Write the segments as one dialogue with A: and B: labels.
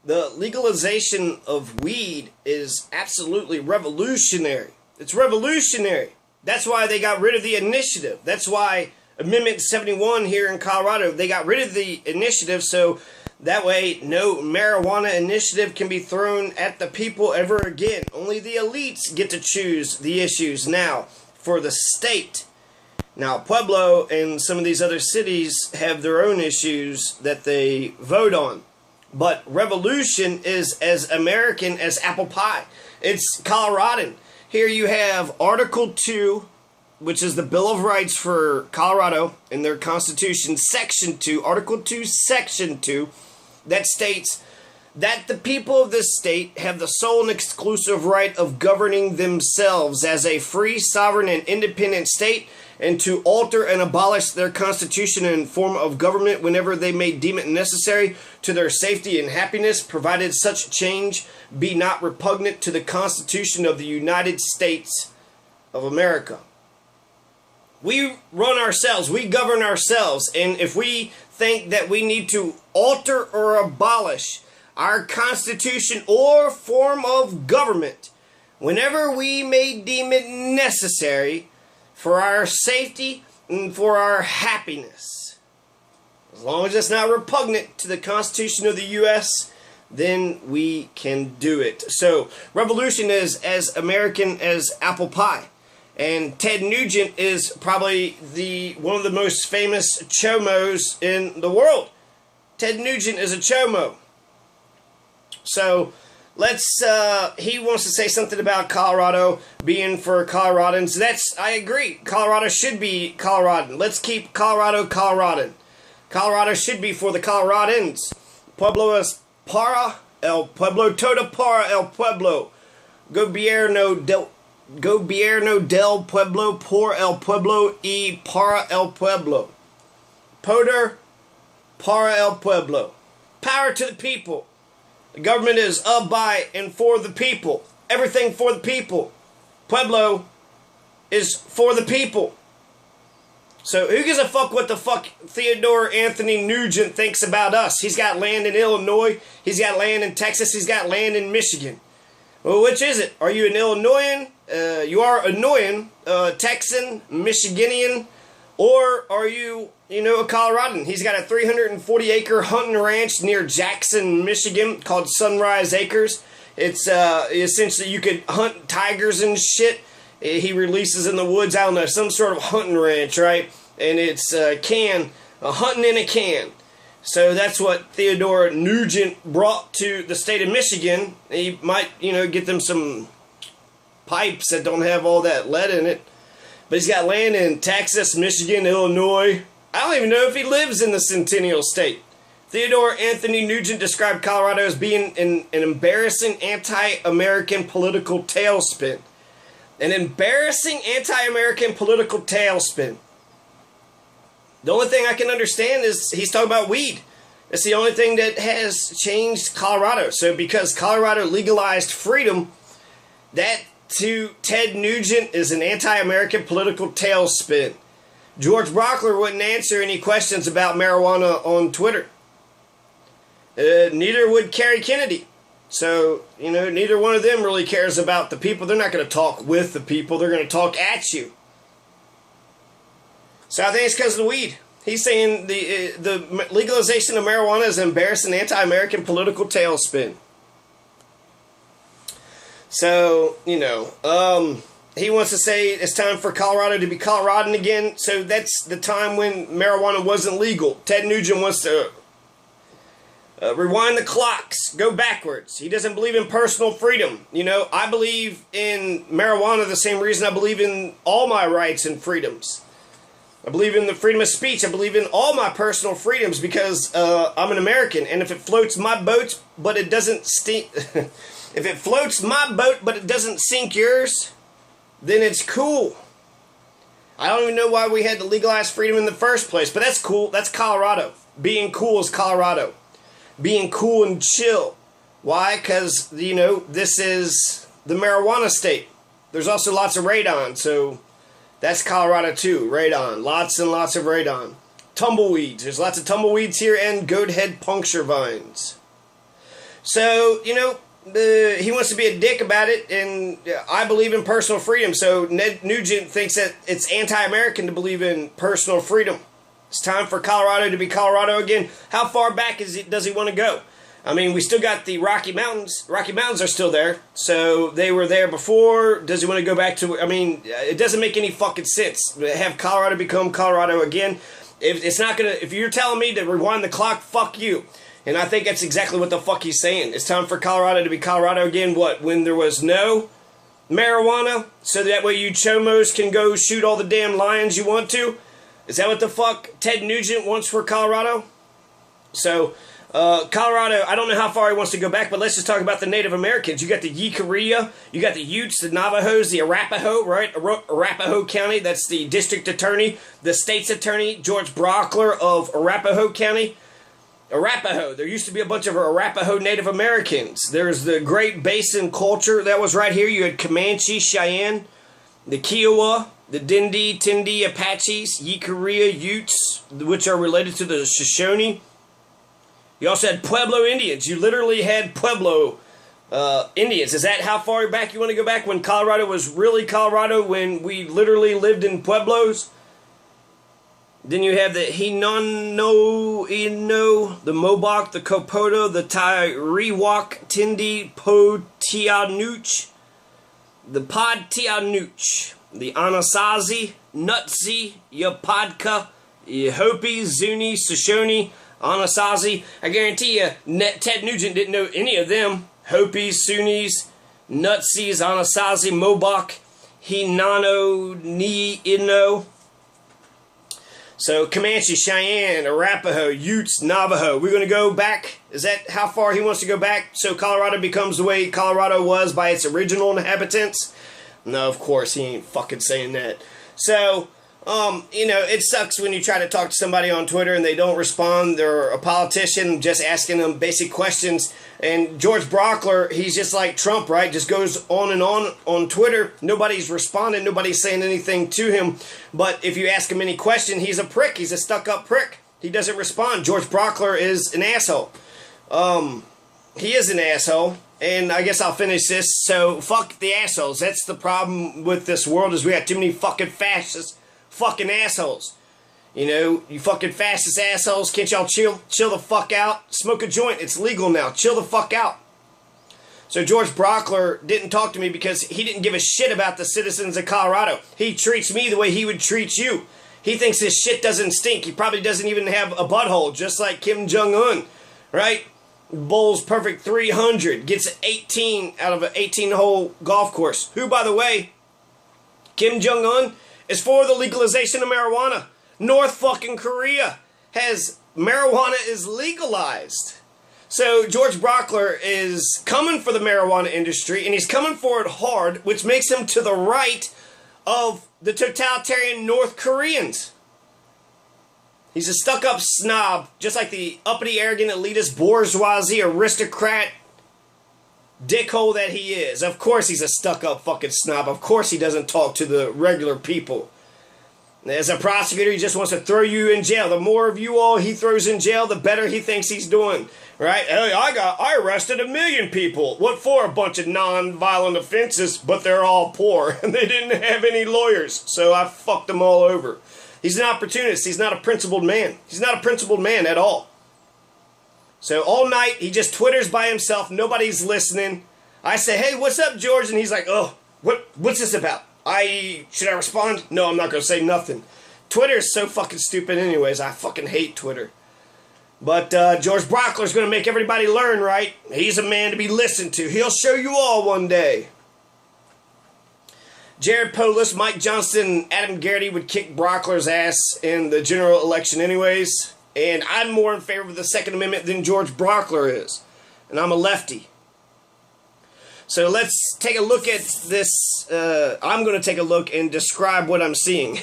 A: The legalization of weed is absolutely revolutionary. It's revolutionary. That's why they got rid of the initiative. That's why Amendment 71 here in Colorado, they got rid of the initiative so that way no marijuana initiative can be thrown at the people ever again. Only the elites get to choose the issues now for the state. Now, Pueblo and some of these other cities have their own issues that they vote on. But revolution is as American as apple pie. It's Coloradan. Here you have Article 2, which is the Bill of Rights for Colorado in their Constitution, Section 2, Article 2, Section 2, that states that the people of this state have the sole and exclusive right of governing themselves as a free, sovereign, and independent state, and to alter and abolish their constitution and form of government whenever they may deem it necessary to their safety and happiness, provided such change be not repugnant to the Constitution of the United States of America. We run ourselves, we govern ourselves, and if we think that we need to alter or abolish our Constitution or form of government whenever we may deem it necessary for our safety and for our happiness, as long as it's not repugnant to the Constitution of the U.S., then we can do it. So, revolution is as American as apple pie. And Ted Nugent is probably one of the most famous chomos in the world. Ted Nugent is a chomo. So, he wants to say something about Colorado being for Coloradans. I agree. Colorado should be Coloradan. Let's keep Colorado Coloradan. Colorado should be for the Coloradans. Pueblo es para el pueblo, toda para el pueblo. Gobierno del pueblo, por el pueblo y para el pueblo. Poder para el pueblo. Power to the people. The government is of, by, and for the people. Everything for the people. Pueblo is for the people. So who gives a fuck what the fuck Theodore Anthony Nugent thinks about us? He's got land in Illinois. He's got land in Texas. He's got land in Michigan. Well, which is it? Are you an Illinoisan? You are annoying, Texan, Michiganian, or are you, a Coloradan? He's got a 340-acre hunting ranch near Jackson, Michigan, called Sunrise Acres. It's essentially you could hunt tigers and shit. He releases in the woods, I don't know, some sort of hunting ranch, right? And it's hunting in a can. So that's what Theodore Nugent brought to the state of Michigan. He might, get them some pipes that don't have all that lead in it. But he's got land in Texas, Michigan, Illinois. I don't even know if he lives in the Centennial State. Theodore Anthony Nugent described Colorado as being an embarrassing anti-American political tailspin. An embarrassing anti-American political tailspin. The only thing I can understand is he's talking about weed. That's the only thing that has changed Colorado. So because Colorado legalized freedom, that to Ted Nugent is an anti-American political tailspin. George Braucher wouldn't answer any questions about marijuana on Twitter. Neither would Kerry Kennedy. So, neither one of them really cares about the people. They're not going to talk with the people. They're going to talk at you. So I think it's because of the weed. He's saying the legalization of marijuana is an embarrassing anti-American political tailspin. So, he wants to say it's time for Colorado to be Coloradan again. So that's the time when marijuana wasn't legal. Ted Nugent wants to rewind the clocks, go backwards. He doesn't believe in personal freedom. I believe in marijuana the same reason I believe in all my rights and freedoms. I believe in the freedom of speech. I believe in all my personal freedoms because I'm an American. And if it floats my boat, but it doesn't stink... if it floats my boat, but it doesn't sink yours, then it's cool. I don't even know why we had to legalize freedom in the first place, but that's cool. That's Colorado. Being cool is Colorado. Being cool and chill. Why? Because, this is the marijuana state. There's also lots of radon, so that's Colorado too. Radon. Lots and lots of radon. Tumbleweeds. There's lots of tumbleweeds here and goat head puncture vines. So, he wants to be a dick about it, and I believe in personal freedom. So Ned Nugent thinks that it's anti-American to believe in personal freedom. It's time for Colorado to be Colorado again. How far back does he want to go? I mean, we still got the Rocky Mountains. Rocky Mountains are still there. So they were there before. Does he want to go back to... I mean, it doesn't make any fucking sense. Have Colorado become Colorado again. If you're telling me to rewind the clock, fuck you. And I think that's exactly what the fuck he's saying. It's time for Colorado to be Colorado again. What? When there was no marijuana? So that way you chomos can go shoot all the damn lions you want to? Is that what the fuck Ted Nugent wants for Colorado? So... Colorado, I don't know how far he wants to go back, but let's just talk about the Native Americans. You got the Yicarilla, you got the Utes, the Navajos, the Arapaho, right? Arapaho County, that's the district attorney, the state's attorney, George Braucher of Arapaho County. Arapaho, there used to be a bunch of Arapaho Native Americans. There's the Great Basin culture that was right here. You had Comanche, Cheyenne, the Kiowa, the Dindi, Tindi, Apaches, Yicarilla, Utes, which are related to the Shoshone. You also had Pueblo Indians. You literally had Pueblo Indians. Is that how far back you want to go back? When Colorado was really Colorado, when we literally lived in Pueblos? Then you have the Hinano, the Mobok, the Kopoto, the Tiriwak, Tindi, Po-Tianuch, the Pod-Tianuch, the Anasazi, Nutsi, Yapodka, Hopi, Zuni, Shoshone, Anasazi. I guarantee you, Ted Nugent didn't know any of them. Hopis, Sunnis, Nutsis, Anasazi, Mobok, Hinano, Ni-Ino. So, Comanche, Cheyenne, Arapaho, Utes, Navajo. We're going to go back. Is that how far he wants to go back? So Colorado becomes the way Colorado was by its original inhabitants? No, of course, he ain't fucking saying that. So... it sucks when you try to talk to somebody on Twitter and they don't respond. They're a politician just asking them basic questions. And George Braucher, he's just like Trump, right? Just goes on Twitter. Nobody's responding. Nobody's saying anything to him. But if you ask him any question, he's a prick. He's a stuck-up prick. He doesn't respond. George Braucher is an asshole. He is an asshole. And I guess I'll finish this. So, fuck the assholes. That's the problem with this world, is we got too many fucking fascists. Fucking assholes. You fucking fascist assholes. Can't y'all chill the fuck out? Smoke a joint. It's legal now. Chill the fuck out. So George Braucher didn't talk to me because he didn't give a shit about the citizens of Colorado. He treats me the way he would treat you. He thinks his shit doesn't stink. He probably doesn't even have a butthole, just like Kim Jong-un, right? Bowls perfect 300. Gets 18 out of an 18-hole golf course. Who, by the way, Kim Jong-un is for the legalization of marijuana. North fucking Korea has marijuana is legalized. So George Braucher is coming for the marijuana industry, and he's coming for it hard, which makes him to the right of the totalitarian North Koreans. He's a stuck-up snob, just like the uppity, arrogant, elitist, bourgeoisie, aristocrat dickhole that he is. Of course he's a stuck-up fucking snob. Of course he doesn't talk to the regular people. As a prosecutor, he just wants to throw you in jail. The more of you all he throws in jail, the better he thinks he's doing. Right? Hey, I arrested 1 million people. What for? A bunch of non-violent offenses, but they're all poor. And they didn't have any lawyers. So I fucked them all over. He's an opportunist. He's not a principled man. He's not a principled man at all. So all night, he just twitters by himself. Nobody's listening. I say, hey, what's up, George? And he's like, oh, what's this about? Should I respond? No, I'm not going to say nothing. Twitter is so fucking stupid anyways. I fucking hate Twitter. But George Braucher's going to make everybody learn, right? He's a man to be listened to. He'll show you all one day. Jared Polis, Mike Johnston, Adam Garrity would kick Braucher's ass in the general election anyways. And I'm more in favor of the Second Amendment than George Braucher is. And I'm a lefty. So let's take a look at this. I'm going to take a look and describe what I'm seeing.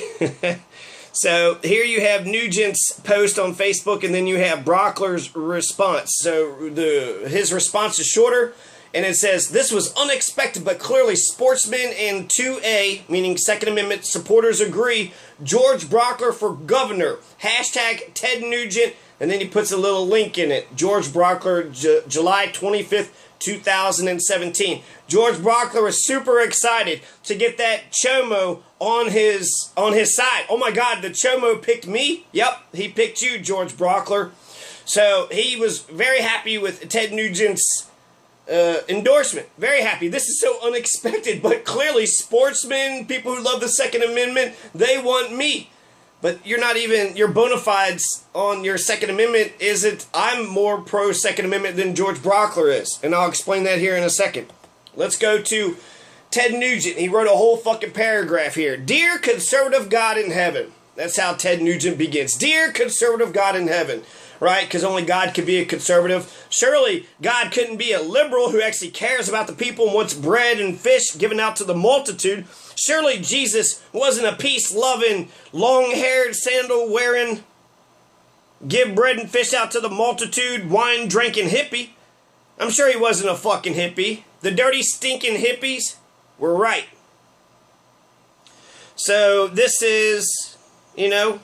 A: So here you have Nugent's post on Facebook, and then you have Braucher's response. So his response is shorter, and it says, this was unexpected, but clearly sportsmen and 2A, meaning Second Amendment supporters agree, George Braucher for governor. Hashtag Ted Nugent And then he puts a little link in it. George Braucher, July 25th, 2017. George Braucher was super excited to get that Chomo on his side. Oh my God, the Chomo picked me? Yep, he picked you, George Braucher. So he was very happy with Ted Nugent's endorsement. Very happy. This is so unexpected, but clearly sportsmen, people who love the Second Amendment, they want me. But you're not even, your bona fides on your Second Amendment isn't, I'm more pro Second Amendment than George Braucher is. And I'll explain that here in a second. Let's go to Ted Nugent. He wrote a whole fucking paragraph here. Dear conservative God in heaven. That's how Ted Nugent begins. Dear conservative God in heaven. Right? Because only God could be a conservative. Surely God couldn't be a liberal who actually cares about the people and wants bread and fish given out to the multitude. Surely Jesus wasn't a peace-loving, long-haired, sandal-wearing, give bread and fish out to the multitude, wine-drinking hippie. I'm sure he wasn't a fucking hippie. The dirty, stinking hippies were right. So this is, you know,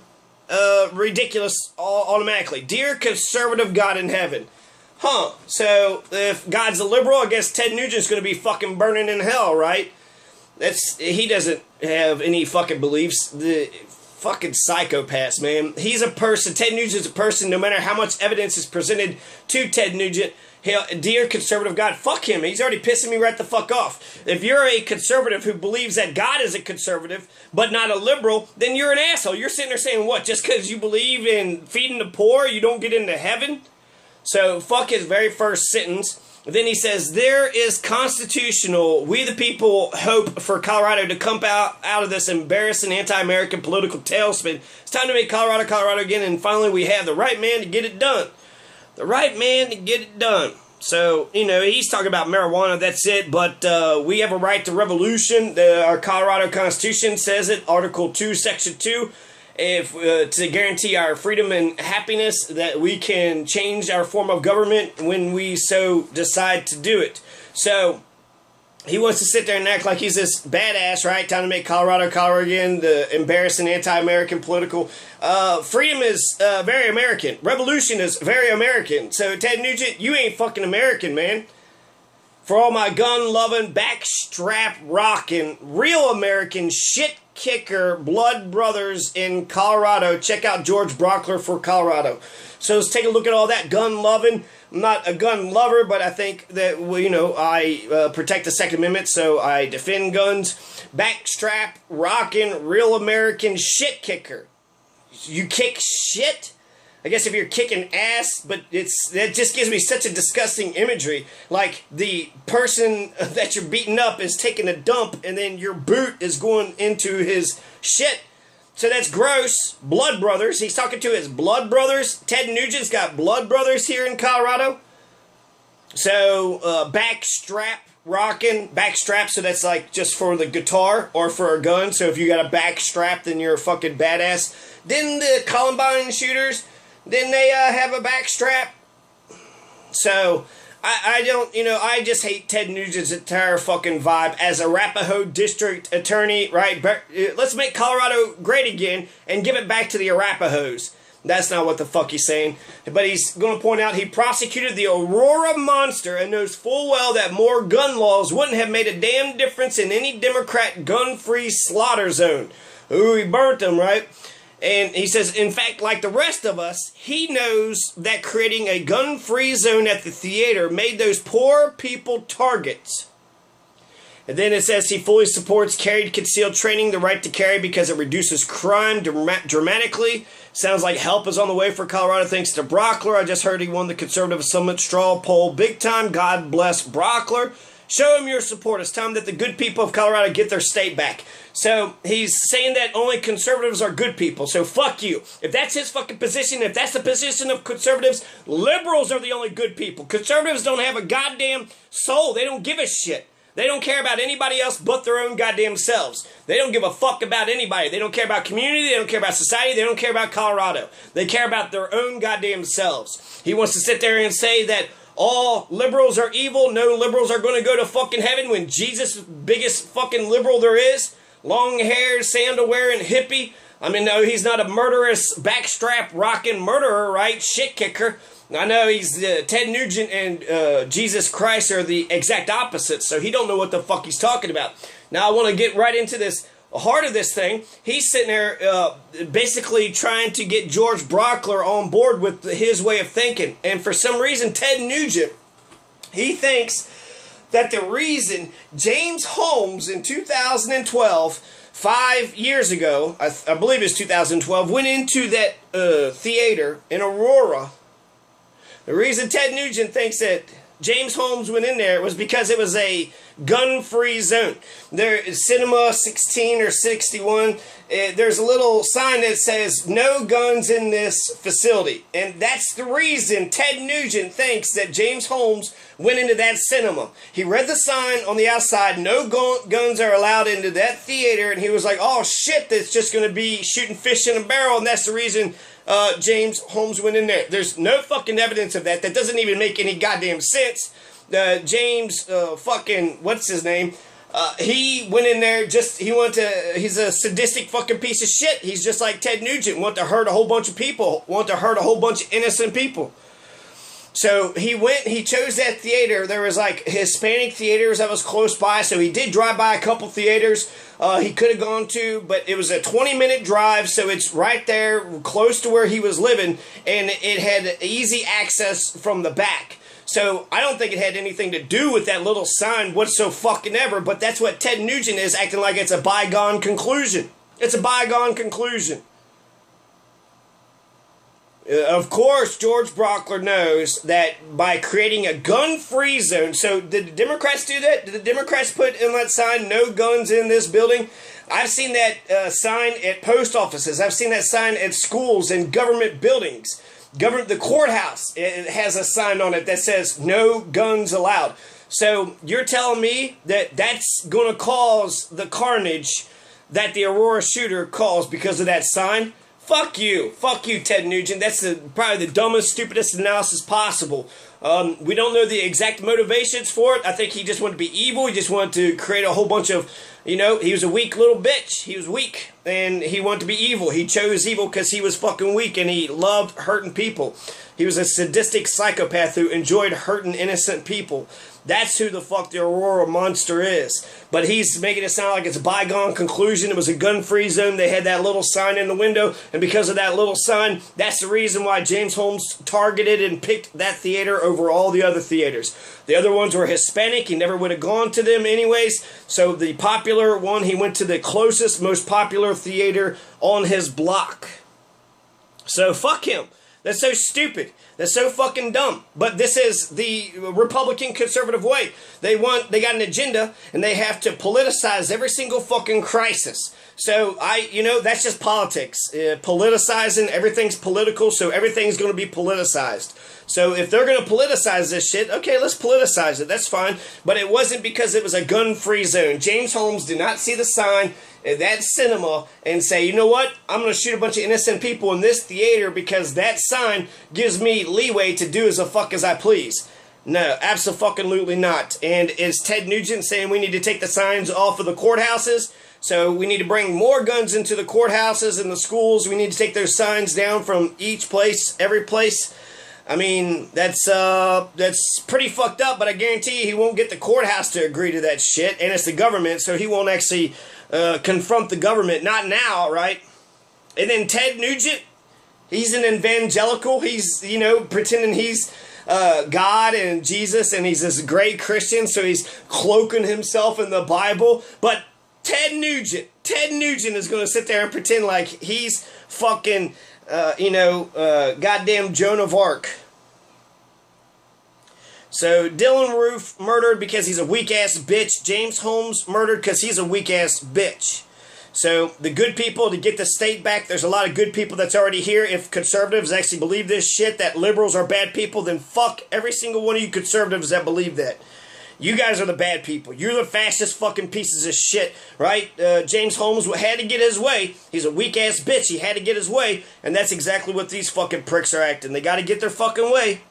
A: ridiculous automatically. Dear conservative God in heaven. Huh. So if God's a liberal, I guess Ted Nugent's going to be fucking burning in hell, right? He doesn't have any fucking beliefs. The fucking psychopaths, man. He's a person. Ted Nugent's a person. No matter how much evidence is presented to Ted Nugent, dear conservative God, fuck him. He's already pissing me right the fuck off. If you're a conservative who believes that God is a conservative, but not a liberal, then you're an asshole. You're sitting there saying, what, just because you believe in feeding the poor, you don't get into heaven? So, fuck his very first sentence. Then he says, there is constitutional, we the people hope for Colorado to come out of this embarrassing anti-American political tailspin. It's time to make Colorado, Colorado again, and finally we have the right man to get it done. The right man to get it done. So, you know, he's talking about marijuana, that's it, but we have a right to revolution. Our Colorado Constitution says it, Article 2, Section 2, to guarantee our freedom and happiness, that we can change our form of government when we so decide to do it. So, he wants to sit there and act like he's this badass, right? Time to make Colorado, Colorado again, the embarrassing anti-American political. Freedom is very American. Revolution is very American. So, Ted Nugent, you ain't fucking American, man. For all my gun-loving, backstrap-rocking, real American shit-kicker blood brothers in Colorado, check out George Braucher for Colorado. So let's take a look at all that gun-loving. I'm not a gun lover, but I think that, well, you know, I protect the Second Amendment, so I defend guns. Backstrap, rockin', real American shit kicker. You kick shit? I guess if you're kicking ass, but that just gives me such a disgusting imagery. Like the person that you're beating up is taking a dump, and then your boot is going into his shit. So that's gross. Blood brothers. He's talking to his blood brothers. Ted Nugent's got blood brothers here in Colorado. So, backstrap rocking. Backstrap, so that's like just for the guitar or for a gun. So if you got a backstrap, then you're a fucking badass. Then the Columbine shooters, then they have a backstrap. So, I don't, you know, I just hate Ted Nugent's entire fucking vibe as Arapahoe District Attorney, right? Let's make Colorado great again and give it back to the Arapahoes. That's not what the fuck he's saying. But he's going to point out he prosecuted the Aurora Monster and knows full well that more gun laws wouldn't have made a damn difference in any Democrat gun-free slaughter zone. Ooh, he burnt them, right? And he says, in fact, like the rest of us, he knows that creating a gun-free zone at the theater made those poor people targets. And then it says he fully supports carried concealed training, the right to carry, because it reduces crime dramatically. Sounds like help is on the way for Colorado thanks to Braucher. I just heard he won the Conservative Summit straw poll big time. God bless Braucher. Show him your support. It's time that the good people of Colorado get their state back. So he's saying that only conservatives are good people. So fuck you. If that's his fucking position, if that's the position of conservatives, liberals are the only good people. Conservatives don't have a goddamn soul. They don't give a shit. They don't care about anybody else but their own goddamn selves. They don't give a fuck about anybody. They don't care about community. They don't care about society. They don't care about Colorado. They care about their own goddamn selves. He wants to sit there and say that all liberals are evil. No liberals are going to go to fucking heaven when Jesus, biggest fucking liberal there is, long-haired, sandal-wearing hippie, I mean, no, he's not a murderous, backstrap, rockin' murderer, right? Shit kicker. I know he's Ted Nugent and Jesus Christ are the exact opposites, so he don't know what the fuck he's talking about. Now I want to get right into this heart of this thing. He's sitting there basically trying to get George Braucher on board with his way of thinking, and for some reason Ted Nugent, he thinks that the reason James Holmes in 2012, 5 years ago, I believe it's 2012, went into that theater in Aurora. The reason Ted Nugent thinks that James Holmes went in there was because it was a gun-free zone. There is Cinema 16 or 61. There's a little sign that says, no guns in this facility. And that's the reason Ted Nugent thinks that James Holmes went into that cinema. He read the sign on the outside, no guns are allowed into that theater, and he was like, oh shit, that's just going to be shooting fish in a barrel, and that's the reason James Holmes went in there. There's no fucking evidence of that. That doesn't even make any goddamn sense. James fucking, what's his name? He went in there he's a sadistic fucking piece of shit. He's just like Ted Nugent, want to hurt a whole bunch of people, want to hurt a whole bunch of innocent people. So he chose that theater. There was like Hispanic theaters that was close by, so he did drive by a couple theaters he could have gone to, but it was a 20-minute drive, so it's right there, close to where he was living, and it had easy access from the back. So I don't think it had anything to do with that little sign whatsoever, but that's what Ted Nugent is, acting like it's a bygone conclusion. It's a bygone conclusion. Of course, George Braucher knows that by creating a gun-free zone, so did the Democrats do that? Did the Democrats put in that sign, no guns in this building? I've seen that sign at post offices. I've seen that sign at schools and government buildings. The courthouse, it has a sign on it that says, no guns allowed. So you're telling me that that's going to cause the carnage that the Aurora shooter caused because of that sign? Fuck you, Ted Nugent. That's probably the dumbest, stupidest analysis possible. We don't know the exact motivations for it. I think he just wanted to be evil. He just wanted to create a whole bunch of, he was a weak little bitch. He was weak, and he wanted to be evil. He chose evil because he was fucking weak, and he loved hurting people. He was a sadistic psychopath who enjoyed hurting innocent people. That's who the fuck the Aurora monster is. But he's making it sound like it's a bygone conclusion. It was a gun-free zone. They had that little sign in the window. And because of that little sign, that's the reason why James Holmes targeted and picked that theater over all the other theaters. The other ones were Hispanic. He never would have gone to them anyways. So the popular one, he went to the closest, most popular theater on his block. So fuck him. That's so stupid. That's so fucking dumb. But this is the Republican conservative way. They got an agenda, and they have to politicize every single fucking crisis. So that's just politics. Politicizing, everything's political, so everything's going to be politicized. So if they're going to politicize this shit, okay, let's politicize it. That's fine. But it wasn't because it was a gun-free zone. James Holmes did not see the sign at that cinema and say, you know what? I'm going to shoot a bunch of innocent people in this theater because that sign gives me leeway to do as the fuck as I please. No, absolutely not. And is Ted Nugent saying we need to take the signs off of the courthouses? So we need to bring more guns into the courthouses and the schools. We need to take those signs down from each place, every place. I mean, that's pretty fucked up, but I guarantee you he won't get the courthouse to agree to that shit, and it's the government, so he won't actually confront the government. Not now, right? And then Ted Nugent, he's an evangelical. He's, pretending he's God and Jesus, and he's this great Christian, so he's cloaking himself in the Bible. But Ted Nugent is going to sit there and pretend like he's fucking, goddamn Joan of Arc. So Dylan Roof murdered because he's a weak-ass bitch. James Holmes murdered because he's a weak-ass bitch. So the good people, to get the state back, there's a lot of good people that's already here. If conservatives actually believe this shit, that liberals are bad people, then fuck every single one of you conservatives that believe that. You guys are the bad people. You're the fascist fucking pieces of shit, right? James Holmes had to get his way. He's a weak-ass bitch. He had to get his way, and that's exactly what these fucking pricks are acting. They got to get their fucking way.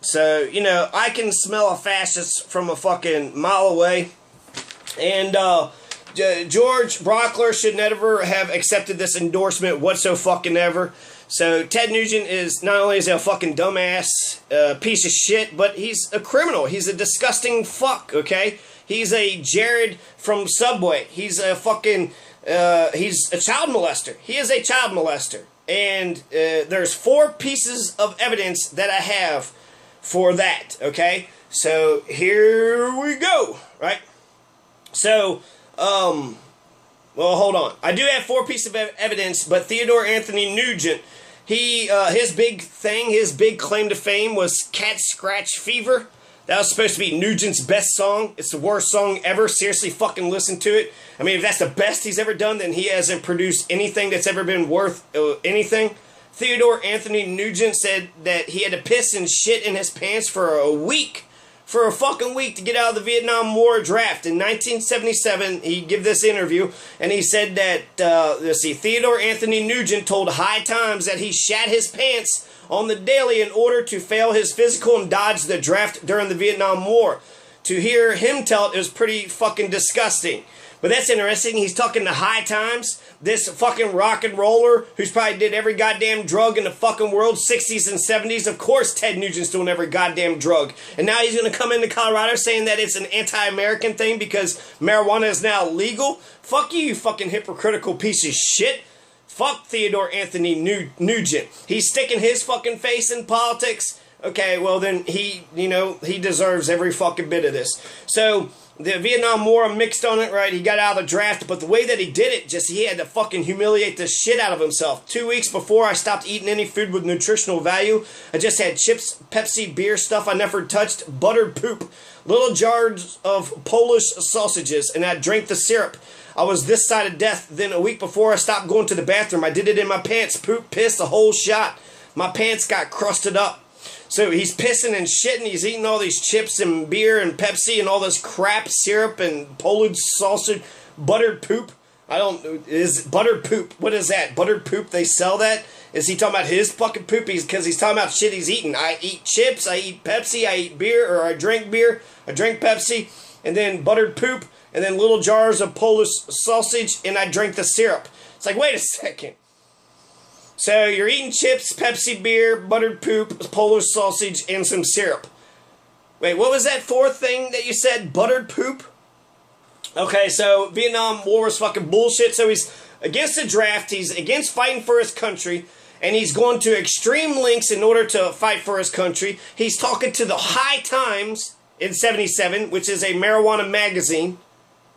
A: So, I can smell a fascist from a fucking mile away. And George Braucher should never have accepted this endorsement whatsoever. So Ted Nugent is not only is he a fucking dumbass piece of shit, but he's a criminal. He's a disgusting fuck, okay? He's a Jared from Subway. He's a fucking, he's a child molester. He is a child molester. And there's 4 pieces of evidence that I have for that, okay? So here we go, right? So, well, hold on. I do have 4 pieces of evidence, but Theodore Anthony Nugent, his big thing, his big claim to fame was Cat Scratch Fever. That was supposed to be Nugent's best song. It's the worst song ever. Seriously, fucking listen to it. I mean, if that's the best he's ever done, then he hasn't produced anything that's ever been worth anything. Theodore Anthony Nugent said that he had to piss and shit in his pants for a week. For a fucking week to get out of the Vietnam War draft. In 1977, he gave this interview, and he said that, let's see, Theodore Anthony Nugent told High Times that he shat his pants on the daily in order to fail his physical and dodge the draft during the Vietnam War. To hear him tell it was pretty fucking disgusting. But that's interesting. He's talking to High Times, this fucking rock and roller who's probably did every goddamn drug in the fucking world, 60s and 70s. Of course Ted Nugent's doing every goddamn drug. And now he's going to come into Colorado saying that it's an anti-American thing because marijuana is now legal. Fuck you, you fucking hypocritical piece of shit. Fuck Theodore Anthony Nugent. He's sticking his fucking face in politics. Okay, well then he deserves every fucking bit of this. So, the Vietnam War mixed on it, right? He got out of the draft, but the way that he did it, he had to fucking humiliate the shit out of himself. 2 weeks before I stopped eating any food with nutritional value, I just had chips, Pepsi, beer, stuff I never touched, buttered poop, little jars of Polish sausages, and I drank the syrup. I was this side of death. Then a week before I stopped going to the bathroom, I did it in my pants, poop, piss, the whole shot. My pants got crusted up. So he's pissing and shitting, he's eating all these chips and beer and Pepsi and all this crap, syrup and Polish sausage, buttered poop. Is buttered poop, what is that? Buttered poop, they sell that? Is he talking about his fucking poop? Because he's talking about shit he's eating. I eat chips, I eat Pepsi, I eat beer, or I drink beer, I drink Pepsi, and then buttered poop, and then little jars of Polish sausage, and I drink the syrup. It's like, wait a second. So you're eating chips, Pepsi, beer, buttered poop, Polish sausage, and some syrup. Wait, what was that 4th thing that you said? Buttered poop? Okay, so Vietnam War was fucking bullshit. So he's against the draft, he's against fighting for his country, and he's going to extreme lengths in order to fight for his country. He's talking to the High Times in 77, which is a marijuana magazine.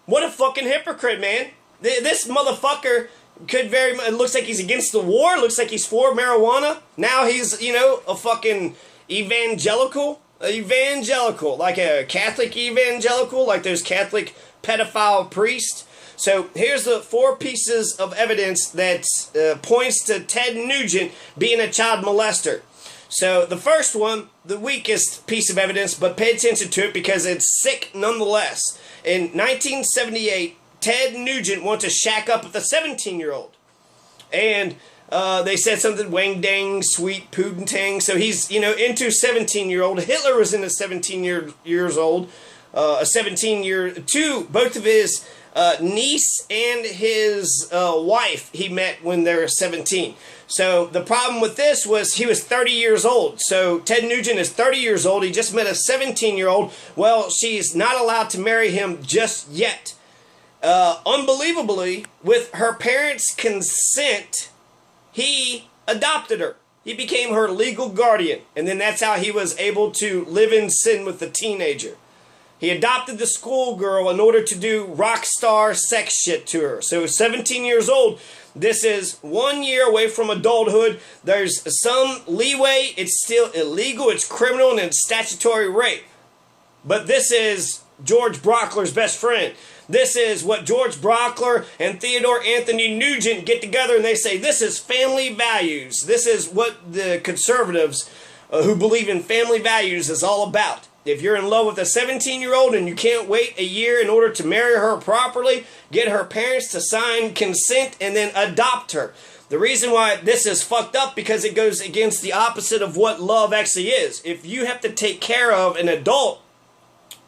A: What a fucking hypocrite, man. This motherfucker could very much, it looks like he's against the war, looks like he's for marijuana. Now he's, a fucking evangelical, like a Catholic evangelical, like those Catholic pedophile priests. So here's the 4 pieces of evidence that points to Ted Nugent being a child molester. So the first one, the weakest piece of evidence, but pay attention to it because it's sick nonetheless. In 1978, Ted Nugent went to shack up with a 17-year-old. And they said something, wang dang, sweet poontang. So he's, into 17-year-old. Hitler was in a 17 years old. Both of his niece and his wife he met when they were 17. So the problem with this was he was 30 years old. So Ted Nugent is 30 years old. He just met a 17-year-old. Well, she's not allowed to marry him just yet. Unbelievably, with her parents' consent, he adopted her. He became her legal guardian. And then that's how he was able to live in sin with the teenager. He adopted the schoolgirl in order to do rock star sex shit to her. So 17 years old. This is 1 year away from adulthood. There's some leeway. It's still illegal. It's criminal and it's statutory rape. But this is George Brauchler's best friend. This is what George Braucher and Theodore Anthony Nugent get together and they say, this is family values. This is what the conservatives who believe in family values is all about. If you're in love with a 17-year-old and you can't wait a year in order to marry her properly, get her parents to sign consent and then adopt her. The reason why this is fucked up because it goes against the opposite of what love actually is. If you have to take care of an adult,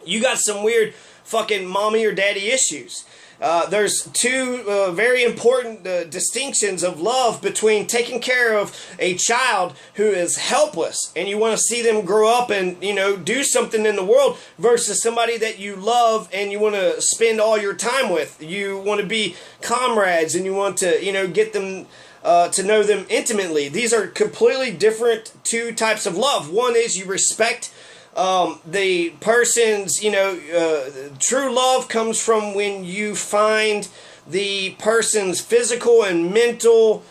A: you got some weird fucking mommy or daddy issues. There's two very important distinctions of love between taking care of a child who is helpless and you want to see them grow up and, do something in the world versus somebody that you love and you want to spend all your time with. You want to be comrades and you want to, get them to know them intimately. These are completely different two types of love. One is you respect the person's, true love comes from when you find the person's physical and mental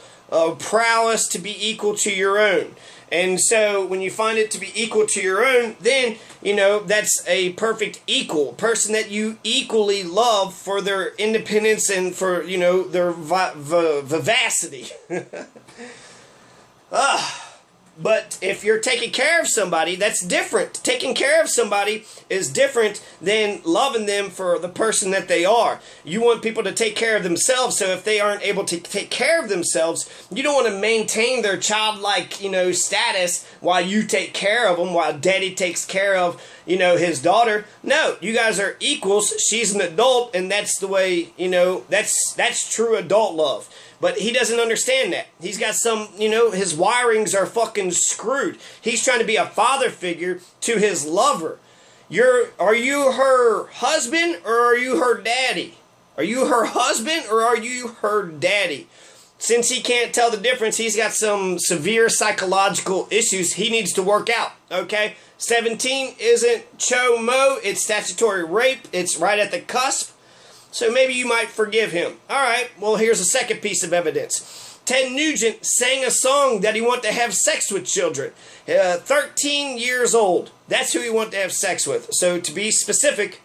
A: prowess to be equal to your own. And so when you find it to be equal to your own, then, that's a perfect equal person that you equally love for their independence and for, their vivacity. But if you're taking care of somebody, that's different. Taking care of somebody is different than loving them for the person that they are. You want people to take care of themselves, so if they aren't able to take care of themselves, you don't want to maintain their childlike, status while you take care of them, while daddy takes care of, his daughter. No, you guys are equals. She's an adult, and that's the way, that's true adult love. But he doesn't understand that. He's got some, his wirings are fucking screwed. He's trying to be a father figure to his lover. Are you her husband or are you her daddy? Are you her husband or are you her daddy? Since he can't tell the difference, he's got some severe psychological issues he needs to work out, okay? 17 isn't cho-mo, it's statutory rape. It's right at the cusp. So maybe you might forgive him. All right, well, here's a second piece of evidence. Ted Nugent sang a song that he wanted to have sex with children. 13 years old. That's who he wanted to have sex with. So to be specific,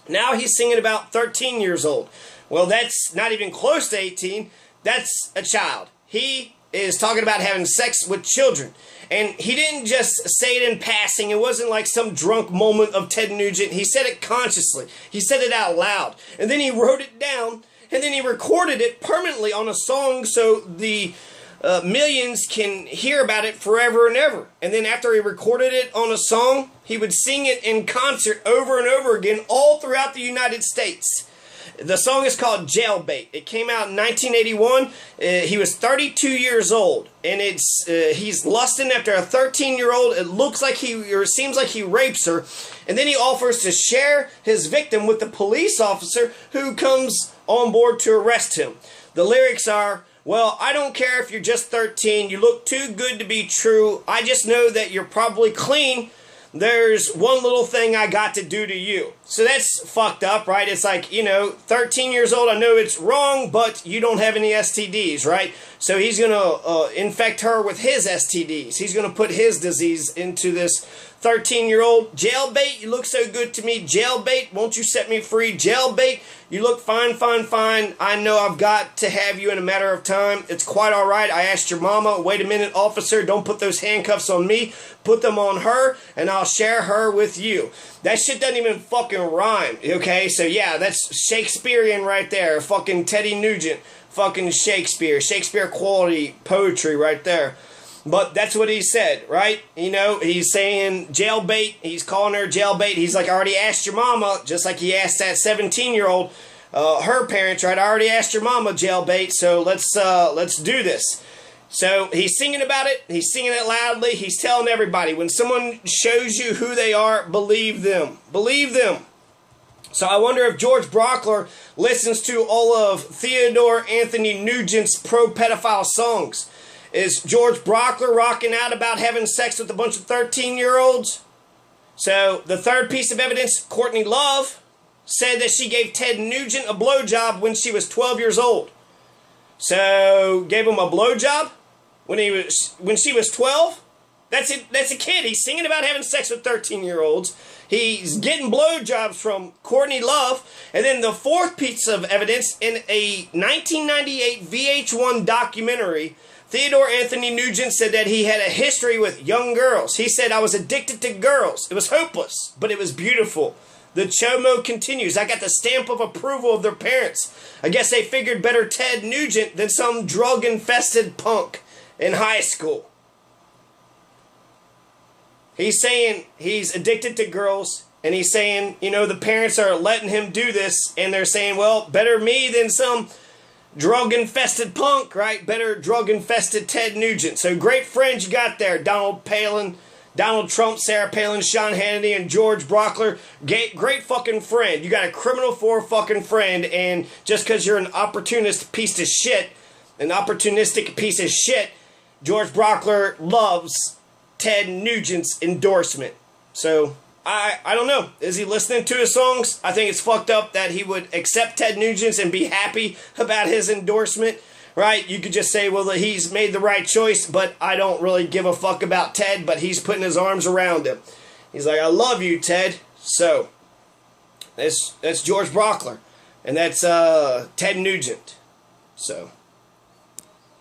A: now he's singing about 13 years old. Well, that's not even close to 18. That's a child. He is talking about having sex with children. And he didn't just say it in passing. It wasn't like some drunk moment of Ted Nugent. He said it consciously. He said it out loud. And then he wrote it down. And then he recorded it permanently on a song so the millions can hear about it forever and ever. And then after he recorded it on a song, he would sing it in concert over and over again all throughout the United States. The song is called Jailbait. It came out in 1981. He was 32 years old, and he's lusting after a 13-year-old. It looks like seems like he rapes her, and then he offers to share his victim with the police officer who comes on board to arrest him. The lyrics are, "Well, I don't care if you're just 13. You look too good to be true. I just know that you're probably clean. There's one little thing I got to do to you." So that's fucked up, right? It's like, 13 years old, I know it's wrong, but you don't have any STDs, right? So he's going to infect her with his STDs. He's going to put his disease into this 13-year-old. Jailbait, you look so good to me. Jailbait, won't you set me free? Jailbait, you look fine, fine, fine. I know I've got to have you in a matter of time. It's quite all right. I asked your mama, wait a minute, officer, don't put those handcuffs on me. Put them on her, and I'll share her with you. That shit doesn't even fucking rhyme, okay? So yeah, that's Shakespearean right there. Fucking Teddy Nugent. Fucking Shakespeare. Shakespeare quality poetry right there. But that's what he said, right? He's saying jailbait. He's calling her jailbait. He's like, I already asked your mama, just like he asked that 17-year-old, her parents, right? I already asked your mama, jailbait, so let's do this. So he's singing about it. He's singing it loudly. He's telling everybody, when someone shows you who they are, believe them. Believe them. So I wonder if George Braucher listens to all of Theodore Anthony Nugent's pro-pedophile songs. Is George Braucher rocking out about having sex with a bunch of 13-year-olds? So the third piece of evidence, Courtney Love said that she gave Ted Nugent a blowjob when she was 12 years old. So gave him a blowjob when she was 12? That's it. That's a kid. He's singing about having sex with 13-year-olds. He's getting blowjobs from Courtney Love. And then the fourth piece of evidence, in a 1998 VH1 documentary, Theodore Anthony Nugent said that he had a history with young girls. He said, I was addicted to girls. It was hopeless, but it was beautiful. The chomo continues. I got the stamp of approval of their parents. I guess they figured better Ted Nugent than some drug-infested punk in high school. He's saying he's addicted to girls. And he's saying, you know, the parents are letting him do this, and they're saying, well, better me than some drug-infested punk, right? Better drug-infested Ted Nugent. So great friends you got there. Donald Palin, Donald Trump, Sarah Palin, Sean Hannity, and George Braucher. Great fucking friend. You got a criminal for fucking friend, and just because you're an opportunist piece of shit, an opportunistic piece of shit, George Braucher loves Ted Nugent's endorsement. So I don't know. Is he listening to his songs? I think it's fucked up that he would accept Ted Nugent's and be happy about his endorsement, right? You could just say, well, he's made the right choice, but I don't really give a fuck about Ted, but he's putting his arms around him. He's like, I love you, Ted. So, that's George Braucher, and that's Ted Nugent. So...